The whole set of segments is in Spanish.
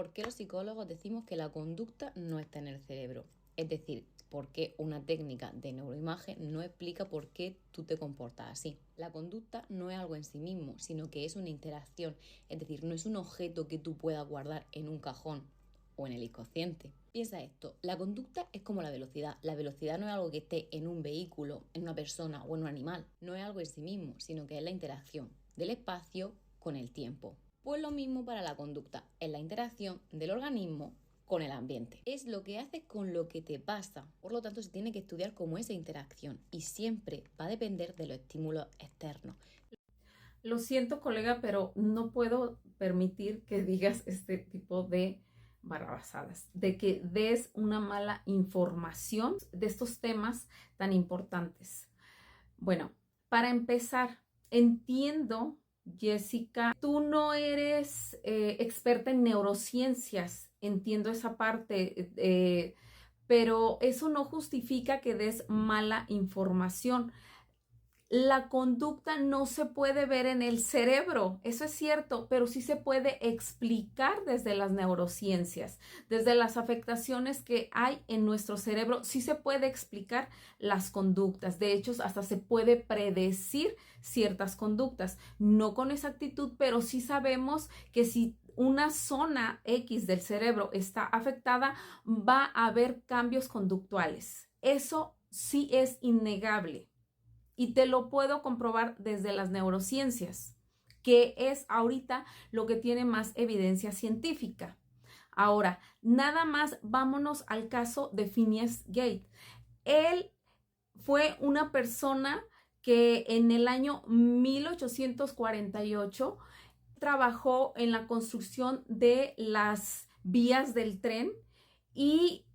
¿Por qué los psicólogos decimos que la conducta no está en el cerebro? Es decir, ¿por qué una técnica de neuroimagen no explica por qué tú te comportas así? La conducta no es algo en sí mismo, sino que es una interacción. Es decir, no es un objeto que tú puedas guardar en un cajón o en el inconsciente. Piensa esto, la conducta es como la velocidad. La velocidad no es algo que esté en un vehículo, en una persona o en un animal. No es algo en sí mismo, sino que es la interacción del espacio con el tiempo. Pues lo mismo para la conducta, es la interacción del organismo con el ambiente. Es lo que haces con lo que te pasa. Por lo tanto, se tiene que estudiar como esa interacción y siempre va a depender de los estímulos externos. Lo siento, colega, pero no puedo permitir que digas este tipo de barrabasadas, de que des una mala información de estos temas tan importantes. Bueno, para empezar, entiendo, Jessica, tú no eres experta en neurociencias, entiendo esa parte, pero eso no justifica que des mala información. La conducta no se puede ver en el cerebro, eso es cierto, pero sí se puede explicar desde las neurociencias, desde las afectaciones que hay en nuestro cerebro, sí se puede explicar las conductas. De hecho, hasta se puede predecir ciertas conductas, no con exactitud, pero sí sabemos que si una zona X del cerebro está afectada, va a haber cambios conductuales. Eso sí es innegable. Y te lo puedo comprobar desde las neurociencias, que es ahorita lo que tiene más evidencia científica. Ahora, nada más vámonos al caso de Phineas Gage. Él fue una persona que en el año 1848 trabajó en la construcción de las vías del tren y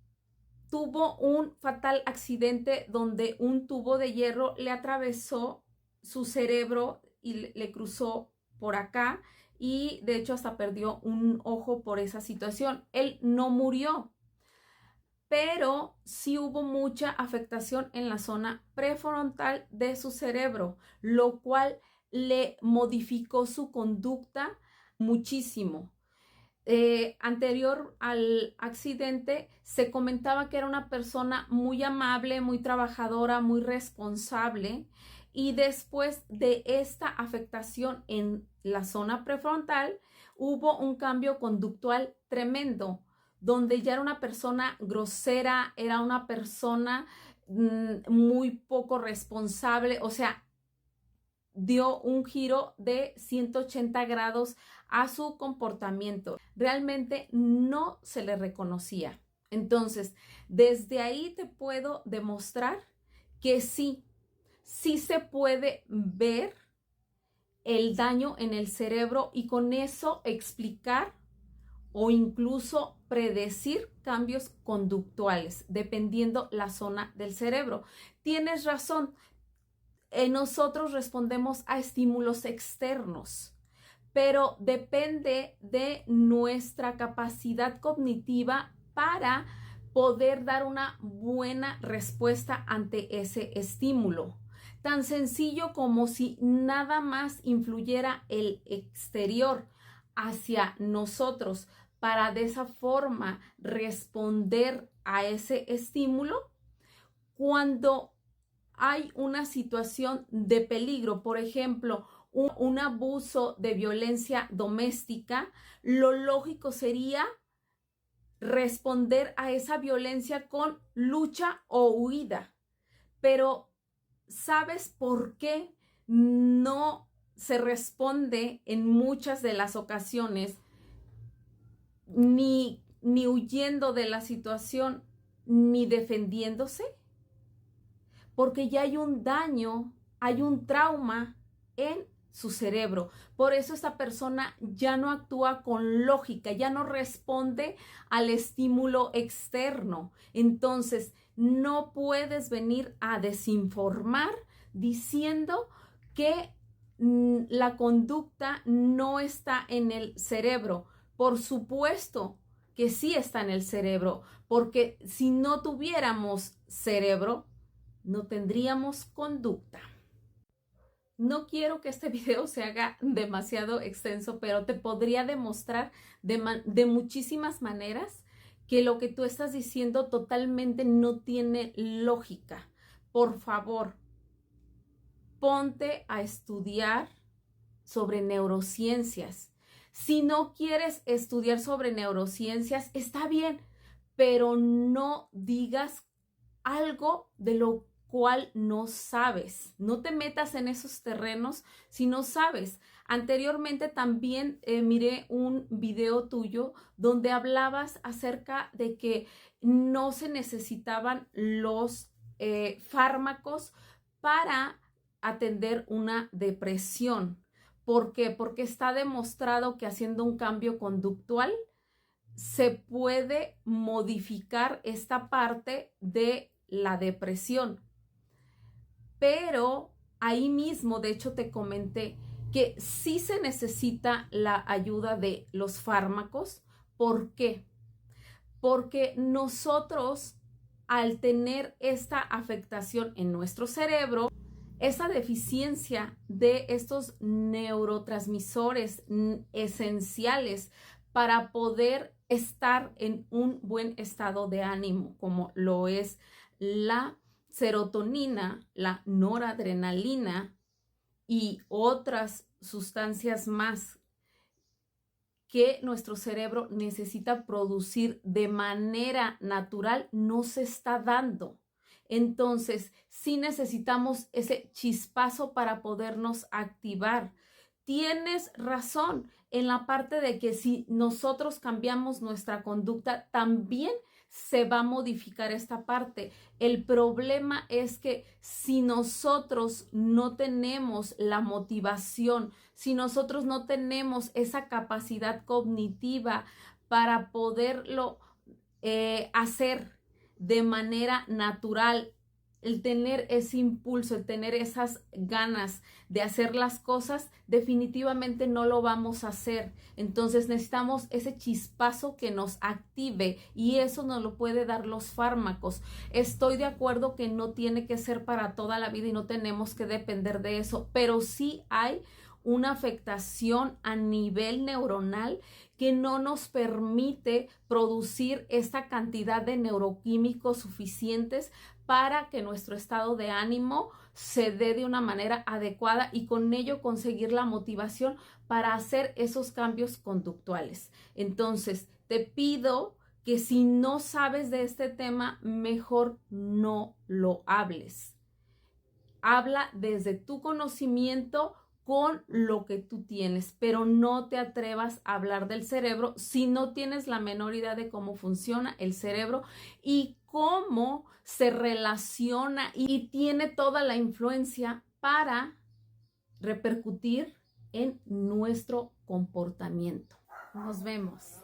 tuvo un fatal accidente donde un tubo de hierro le atravesó su cerebro y le cruzó por acá y de hecho hasta perdió un ojo por esa situación. Él no murió, pero sí hubo mucha afectación en la zona prefrontal de su cerebro, lo cual le modificó su conducta muchísimo. Anterior al accidente se comentaba que era una persona muy amable, muy trabajadora, muy responsable y después de esta afectación en la zona prefrontal hubo un cambio conductual tremendo, donde ya era una persona grosera, era una persona muy poco responsable, o sea, dio un giro de 180 grados a su comportamiento. Realmente no se le reconocía. Entonces, desde ahí te puedo demostrar que sí se puede ver el daño en el cerebro y con eso explicar o incluso predecir cambios conductuales, dependiendo la zona del cerebro. Tienes razón, nosotros respondemos a estímulos externos, pero depende de nuestra capacidad cognitiva para poder dar una buena respuesta ante ese estímulo. Tan sencillo como si nada más influyera el exterior hacia nosotros para de esa forma responder a ese estímulo. Cuando hay una situación de peligro, por ejemplo, un abuso de violencia doméstica, lo lógico sería responder a esa violencia con lucha o huida. Pero ¿sabes por qué no se responde en muchas de las ocasiones ni huyendo de la situación ni defendiéndose? Porque ya hay un daño, hay un trauma en su cerebro. Por eso esta persona ya no actúa con lógica, ya no responde al estímulo externo. Entonces, no puedes venir a desinformar diciendo que la conducta no está en el cerebro. Por supuesto que sí está en el cerebro, porque si no tuviéramos cerebro, no tendríamos conducta. No quiero que este video se haga demasiado extenso, pero te podría demostrar de muchísimas maneras que lo que tú estás diciendo totalmente no tiene lógica. Por favor, ponte a estudiar sobre neurociencias. Si no quieres estudiar sobre neurociencias, está bien, pero no digas algo de lo cual no sabes. No te metas en esos terrenos si no sabes. Anteriormente también miré un video tuyo donde hablabas acerca de que no se necesitaban los fármacos para atender una depresión. ¿Por qué? Porque está demostrado que haciendo un cambio conductual se puede modificar esta parte de la depresión. Pero ahí mismo, de hecho, te comenté que sí se necesita la ayuda de los fármacos. ¿Por qué? Porque nosotros, al tener esta afectación en nuestro cerebro, esa deficiencia de estos neurotransmisores esenciales para poder estar en un buen estado de ánimo, como lo es la serotonina, la noradrenalina y otras sustancias más que nuestro cerebro necesita producir de manera natural, no se está dando. Entonces, sí necesitamos ese chispazo para podernos activar. Tienes razón en la parte de que si nosotros cambiamos nuestra conducta, también se va a modificar esta parte. El problema es que si nosotros no tenemos la motivación, si nosotros no tenemos esa capacidad cognitiva para poderlo hacer de manera natural, el tener ese impulso, el tener esas ganas de hacer las cosas, definitivamente no lo vamos a hacer. Entonces necesitamos ese chispazo que nos active y eso nos lo puede dar los fármacos. Estoy de acuerdo que no tiene que ser para toda la vida y no tenemos que depender de eso, pero sí hay una afectación a nivel neuronal que no nos permite producir esta cantidad de neuroquímicos suficientes para que nuestro estado de ánimo se dé de una manera adecuada y con ello conseguir la motivación para hacer esos cambios conductuales. Entonces, te pido que si no sabes de este tema, mejor no lo hables. Habla desde tu conocimiento con lo que tú tienes, pero no te atrevas a hablar del cerebro si no tienes la menor idea de cómo funciona el cerebro y cómo se relaciona y tiene toda la influencia para repercutir en nuestro comportamiento. Nos vemos.